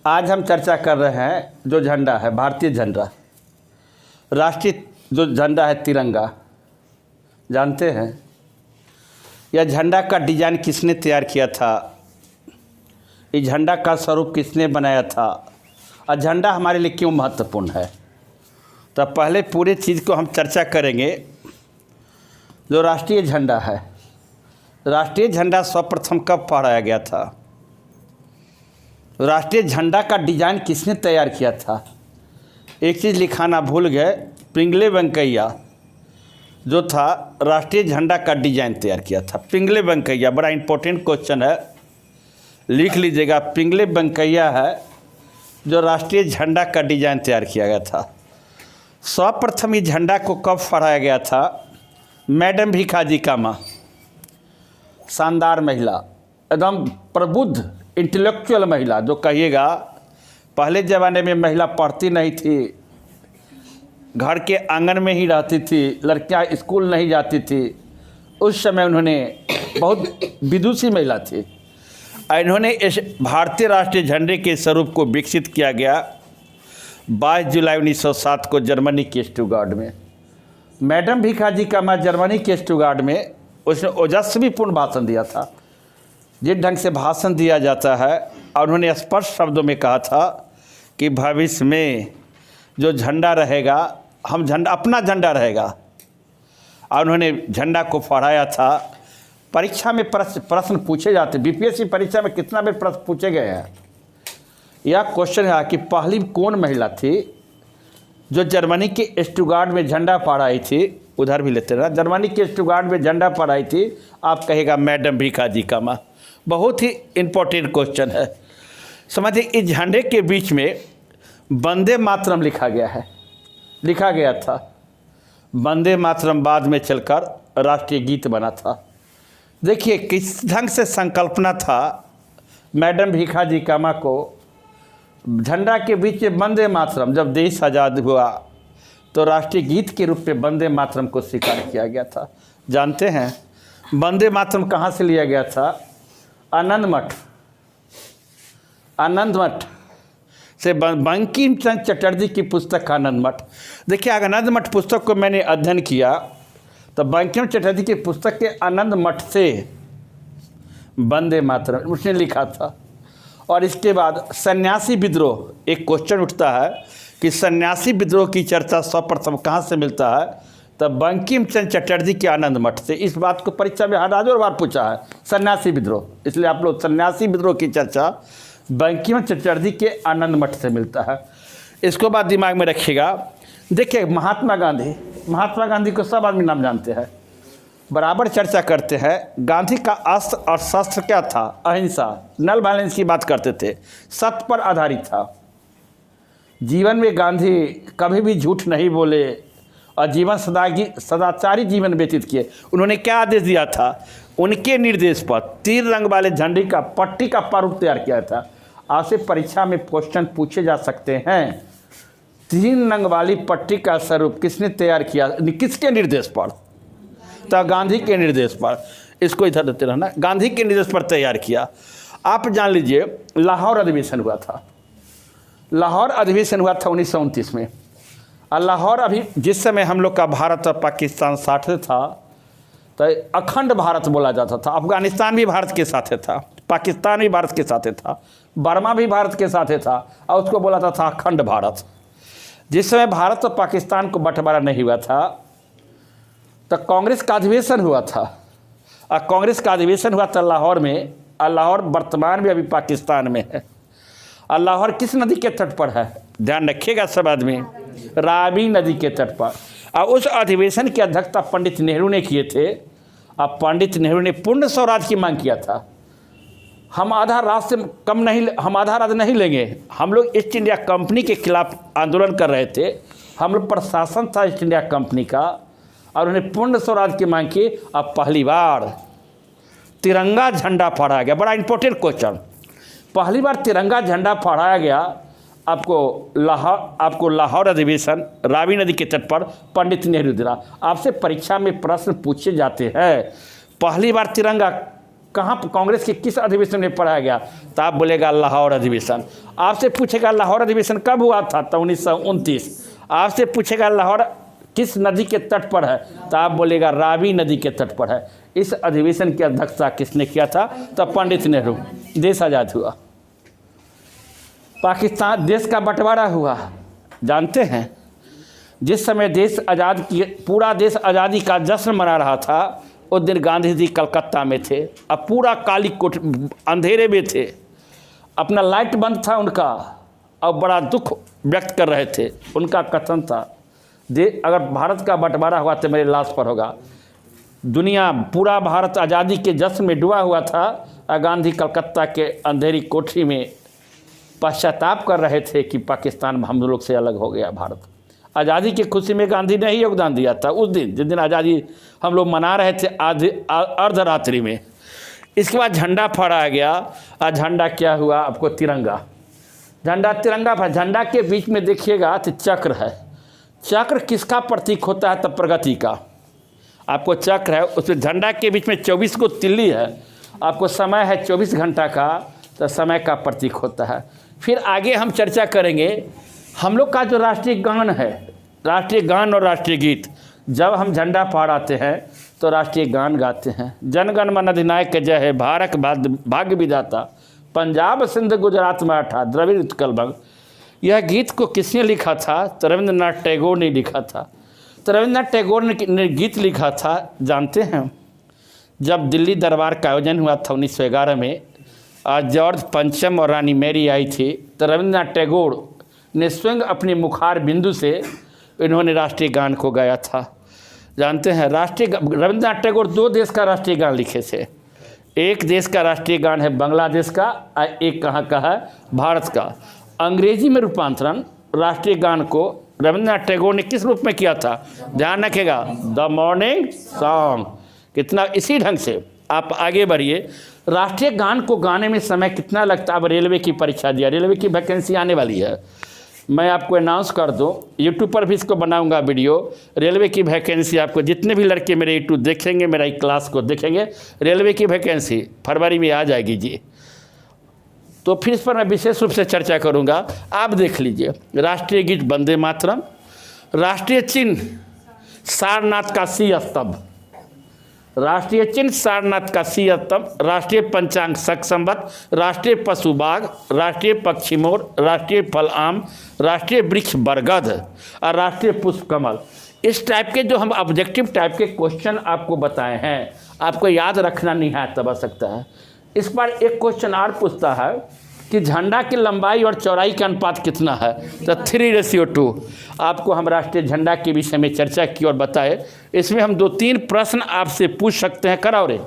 आज हम चर्चा कर रहे हैं जो झंडा है, भारतीय झंडा, राष्ट्रीय जो झंडा है तिरंगा, जानते हैं यह झंडा का डिजाइन किसने तैयार किया था, इस झंडा का स्वरूप किसने बनाया था और झंडा हमारे लिए क्यों महत्वपूर्ण है। तो पहले पूरे चीज़ को हम चर्चा करेंगे। जो राष्ट्रीय झंडा है, राष्ट्रीय झंडा सर्वप्रथम कब फहराया गया था, राष्ट्रीय झंडा का डिजाइन किसने तैयार किया था। एक चीज़ लिखाना भूल गए, पिंगले वेंकैया जो था राष्ट्रीय झंडा का डिजाइन तैयार किया था। पिंगले वेंकैया बड़ा इंपॉर्टेंट क्वेश्चन है, लिख लीजिएगा। पिंगले वेंकैया है जो राष्ट्रीय झंडा का डिजाइन तैयार किया गया था। सर्वप्रथम इस झंडा को कब फहराया गया था, मैडम भीखाजी कामा, शानदार महिला, एकदम प्रबुद्ध इंटेलेक्चुअल महिला जो कहिएगा। पहले ज़माने में महिला पढ़ती नहीं थी, घर के आंगन में ही रहती थी, लड़कियां स्कूल नहीं जाती थी। उस समय उन्होंने बहुत विदुषी महिला थी। इन्होंने इस भारतीय राष्ट्रीय झंडे के स्वरूप को विकसित किया गया 22 जुलाई 1907 को जर्मनी के स्टुटगार्ट में। मैडम भीखाजी कामा जर्मनी के स्टुटगार्ट में उसने ओजस्वीपूर्ण भाषण दिया था। जिस ढंग से भाषण दिया जाता है, और उन्होंने स्पष्ट शब्दों में कहा था कि भविष्य में जो झंडा रहेगा, हम झंडा अपना झंडा रहेगा। और उन्होंने झंडा को फहराया था। परीक्षा में प्रश्न पूछे जाते, बीपीएससी परीक्षा में कितना बार प्रश्न पूछे गए हैं। यह क्वेश्चन है कि पहली कौन महिला थी जो जर्मनी के स्टुटगार्ट में झंडा फहराई थी। उधर भी लेते रहा, जर्मनी के स्टुटगार्ट में झंडा फहराई थी, आप कहेगा मैडम भीखाजी कामा। बहुत ही इम्पोर्टेंट क्वेश्चन है। समझिए, इस झंडे के बीच में वंदे मातरम लिखा गया है, लिखा गया था। वंदे मातरम बाद में चलकर राष्ट्रीय गीत बना था। देखिए किस ढंग से संकल्पना था मैडम भीखाजी कामा को। झंडा के बीच में वंदे मातरम, जब देश आज़ाद हुआ तो राष्ट्रीय गीत के रूप में वंदे मातरम को स्वीकार किया गया था। जानते हैं वंदे मातरम कहाँ से लिया गया था, आनंद मठ, आनंद मठ से, बंकिम चंद्र चटर्जी की पुस्तक आनंद मठ। देखिए आनंद मठ पुस्तक को मैंने अध्ययन किया तो बंकिम चटर्जी की पुस्तक के आनंद मठ से वंदे मातरम उसने लिखा था। और इसके बाद सन्यासी विद्रोह, एक क्वेश्चन उठता है कि सन्यासी विद्रोह की चर्चा सर्वप्रथम कहाँ से मिलता है, तब बंकिम चंद्र चटर्जी के आनंद मठ से। इस बात को परीक्षा में हजारों बार पूछा है, सन्यासी विद्रोह, इसलिए आप लोग सन्यासी विद्रोह की चर्चा बंकिम चटर्जी के आनंद मठ से मिलता है। इसको बात दिमाग में रखिएगा। देखिए महात्मा गांधी, महात्मा गांधी को सब आदमी नाम जानते हैं, बराबर चर्चा करते हैं। गांधी का अस्त्र और शस्त्र क्या था, अहिंसा, नॉन वायलेंस की बात करते थे, सत्य पर आधारित था। जीवन में गांधी कभी भी झूठ नहीं बोले और जीवन सदाचारी जीवन व्यतीत किए। उन्होंने क्या आदेश दिया था, उनके निर्देश पर 3 रंग वाले झंडे का पट्टी का प्रारूप तैयार किया था। आपसे परीक्षा में क्वेश्चन पूछे जा सकते हैं, 3 रंग वाली पट्टी का स्वरूप किसने तैयार किया, किसके निर्देश पर, तो गांधी के निर्देश पर। इसको इधर देते रहना, गांधी के निर्देश पर तैयार किया। आप जान लीजिए लाहौर अधिवेशन हुआ था, लाहौर अधिवेशन हुआ था 1929 में। और लाहौर अभी जिस समय हम लोग का भारत और पाकिस्तान साथ था तो अखंड भारत बोला जाता था। अफगानिस्तान भी भारत के साथ था, पाकिस्तान भी भारत के साथ था, बर्मा भी भारत के साथ था, और उसको बोला जाता था अखंड भारत। जिस समय भारत और पाकिस्तान को बंटवारा नहीं हुआ था तो कांग्रेस का अधिवेशन हुआ था, और कांग्रेस का अधिवेशन हुआ था लाहौर में। और लाहौर वर्तमान में अभी पाकिस्तान में है। और लाहौर किस नदी के तट पर है, ध्यान रखिएगा सब आदमी, रावी नदी के तट पर। और उस अधिवेशन की अध्यक्षता पंडित नेहरू ने किए थे। अब पंडित नेहरू ने पूर्ण स्वराज की मांग किया था। हम आधा राज्य से कम नहीं, हम आधा राज्य नहीं लेंगे। हम लोग ईस्ट इंडिया कंपनी के खिलाफ आंदोलन कर रहे थे, हम लोग प्रशासन था ईस्ट इंडिया कंपनी का, और उन्हें पूर्ण स्वराज की मांग की। अब पहली बार तिरंगा झंडा फहराया गया। बड़ा इंपॉर्टेंट क्वेश्चन, पहली बार तिरंगा झंडा फहराया गया। आपको लाहौर अधिवेशन रावी नदी के तट पर पंडित नेहरू दिला। आपसे परीक्षा में प्रश्न पूछे जाते हैं, पहली बार तिरंगा कहाँ कांग्रेस के किस अधिवेशन में पढ़ाया गया, तो आप बोलेगा लाहौर अधिवेशन। आपसे पूछेगा लाहौर अधिवेशन कब हुआ था, तो 1929। आपसे पूछेगा लाहौर किस नदी के तट पर है, तो आप बोलेगा रावी नदी के तट पर है। इस अधिवेशन की अध्यक्षता किसने किया था, तो पंडित नेहरू। देश आज़ाद हुआ। पाकिस्तान देश का बंटवारा हुआ, जानते हैं। जिस समय देश आज़ाद किए, पूरा देश आज़ादी का जश्न मना रहा था, उस दिन गांधी जी कलकत्ता में थे। अब पूरा काली कोठ अंधेरे में थे, अपना लाइट बंद था उनका, और बड़ा दुख व्यक्त कर रहे थे। उनका कथन था, अगर भारत का बंटवारा हुआ तो मेरे लाश पर होगा। दुनिया, पूरा भारत आज़ादी के जश्न में डूबा हुआ था, और गांधी कलकत्ता के अंधेरी कोठरी में पश्चाताप कर रहे थे कि पाकिस्तान हम लोग से अलग हो गया भारत। आज़ादी की खुशी में गांधी ने ही योगदान दिया था उस दिन, जिस दिन आज़ादी हम लोग मना रहे थे अर्धरात्रि में। इसके बाद झंडा फहराया गया, और झंडा क्या हुआ, आपको तिरंगा। झंडा तिरंगा पर, झंडा के बीच में देखिएगा तो चक्र है। चक्र किसका प्रतीक होता है, तब प्रगति का। आपको चक्र है, उसमें झंडा के बीच में 24 को तिल्ली है। आपको समय है 24 घंटा का, तो समय का प्रतीक होता है। फिर आगे हम चर्चा करेंगे हम लोग का जो राष्ट्रीय गान है, राष्ट्रीय गान और राष्ट्रीय गीत। जब हम झंडा फहराते हैं तो राष्ट्रीय गान गाते हैं, जनगण मन अधिनायक जय है, भारत भाग्य विधाता, पंजाब सिंध गुजरात मराठा द्रविड़ उत्कल बंग। यह गीत को किसने लिखा था, तो रविंद्रनाथ टैगोर ने लिखा था। तो रविंद्रनाथ टैगोर ने गीत लिखा था, जानते हैं। जब दिल्ली दरबार का आयोजन हुआ था 1911 में, जॉर्ज पंचम और रानी मैरी आई थी, तो रविंद्रनाथ टैगोर ने स्वयं अपनी मुखार बिंदु से इन्होंने राष्ट्रीय गान को गाया था। जानते हैं, रविंद्रनाथ टैगोर 2 देश का राष्ट्रीय गान लिखे थे। एक देश का राष्ट्रीय गान है बांग्लादेश का, और एक कहाँ का है, भारत का। अंग्रेजी में रूपांतरण राष्ट्रीय गान को रविंद्रनाथ टैगोर ने किस रूप में किया था, ध्यान रखेगा, द मॉर्निंग सॉन्ग। कितना इसी ढंग से आप आगे बढ़िए। राष्ट्रीय गान को गाने में समय कितना लगता है। अब रेलवे की परीक्षा दिया, रेलवे की वैकेंसी आने वाली है, मैं आपको अनाउंस कर दूं, यूट्यूब पर भी इसको बनाऊंगा वीडियो। रेलवे की वैकेंसी, आपको जितने भी लड़के मेरे यूट्यूब देखेंगे, मेरा क्लास को देखेंगे, रेलवे की वैकेंसी फरवरी में आ जाएगी जी। तो फिर इस पर मैं विशेष रूप से चर्चा करूंगा, आप देख लीजिए। राष्ट्रीय गीत वंदे मातरम, राष्ट्रीय चिन्ह सारनाथ का सी स्तंभ, राष्ट्रीय चिन्ह सारनाथ का सी स्तंभ, राष्ट्रीय पंचांग शक संवत, राष्ट्रीय पशु बाघ, राष्ट्रीय पक्षी मोर, राष्ट्रीय फल आम, राष्ट्रीय वृक्ष बरगद, और राष्ट्रीय पुष्प कमल। इस टाइप के जो हम ऑब्जेक्टिव टाइप के क्वेश्चन आपको बताए हैं, आपको याद रखना निहायत आवश्यकता है। इस बार एक क्वेश्चन और पूछता है कि झंडा की लंबाई और चौड़ाई का अनुपात कितना है, तो 3:2। आपको हम राष्ट्रीय झंडा के विषय में चर्चा की और बताए। इसमें हम 2-3 प्रश्न आपसे पूछ सकते हैं। कराओ रे।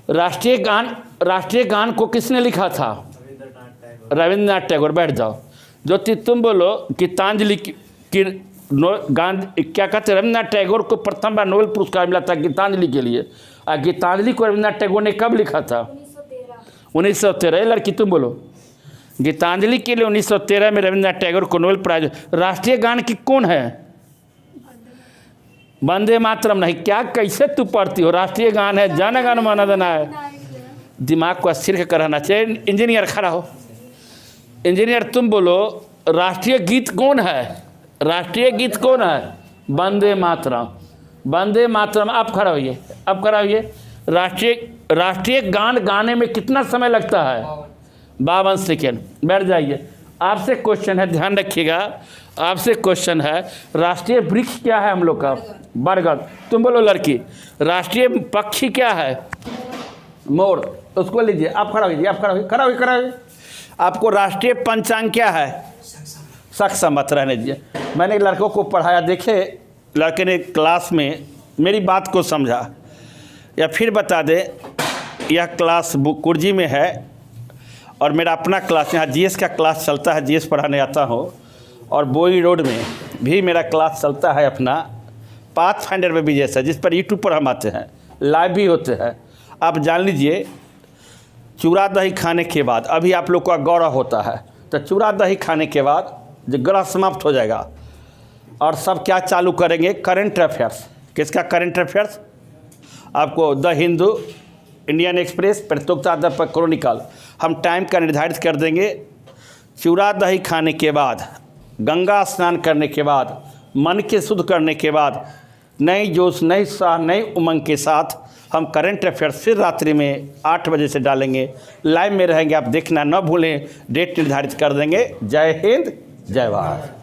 राष्ट्रीय गान को किसने लिखा था, रविंद्रनाथ टैगोर। बैठ जाओ। ज्योति तुम बोलो, गीतांजलि की गांधी क्या कहते, रविंद्रनाथ टैगोर को प्रथम बार नोबेल पुरस्कार मिला था गीतांजलि के लिए। और गीतांजलि को रविंद्रनाथ टैगोर ने कब लिखा था, 1913। लड़की तुम बोलो। गीतांजलि के लिए 1913 में रविंद्रनाथ टैगोर को नोबेल प्राइज। राष्ट्रीय गान की कौन है, वंदे मातरम नहीं, क्या कैसे तू पढ़ती हो। राष्ट्रीय गान है जनगण मन अधिनायक। दिमाग को स्थिर कराना चाहिए। इंजीनियर खड़ा हो। इंजीनियर तुम बोलो, राष्ट्रीय गीत कौन है, राष्ट्रीय गीत कौन है, वंदे मातरम। वंदे मातरम। आप खड़ा होइए, अब खड़ा होइए। राष्ट्रीय गान गाने में कितना समय लगता है, 52 सेकेंड। बैठ जाइए। आपसे क्वेश्चन है, ध्यान रखिएगा, आपसे क्वेश्चन है, राष्ट्रीय वृक्ष क्या है हम लोग का, बरगद। तुम बोलो लड़की। राष्ट्रीय पक्षी क्या है, मोर। उसको लीजिए। आप खड़ा होइए, आप खड़ा होइए। आपको राष्ट्रीय पंचांग क्या है, शक संवत। रहने दीजिए। मैंने लड़कों को पढ़ाया, देखे लड़के ने क्लास में मेरी बात को समझा, या फिर बता दे, यह क्लास कुर्जी में है और मेरा अपना क्लास, यहाँ जीएस का क्लास चलता है, जीएस पढ़ाने आता हूँ। और बोई रोड में भी मेरा क्लास चलता है अपना, पाथफाइंडर में भी जैसा, जिस पर यूट्यूब पर हम आते हैं, लाइव भी होते हैं। आप जान लीजिए, चूड़ा दही खाने के बाद अभी आप लोग का गौरव होता है, तो चूड़ा दही खाने के बाद जो ग्रह समाप्त हो जाएगा और सब क्या चालू करेंगे, करंट अफेयर्स। किसका करंट अफेयर्स, आपको द हिंदू, इंडियन एक्सप्रेस, प्रतियोगिता क्रॉनिकल। हम टाइम का निर्धारित कर देंगे। चूड़ा दही खाने के बाद, गंगा स्नान करने के बाद, मन के शुद्ध करने के बाद, नई जोश, नई उत्साह, नई उमंग के साथ हम करंट अफेयर्स फिर रात्रि में 8 बजे से डालेंगे। लाइव में रहेंगे, आप देखना न भूलें। डेट निर्धारित कर देंगे। जय हिंद, जय भारत।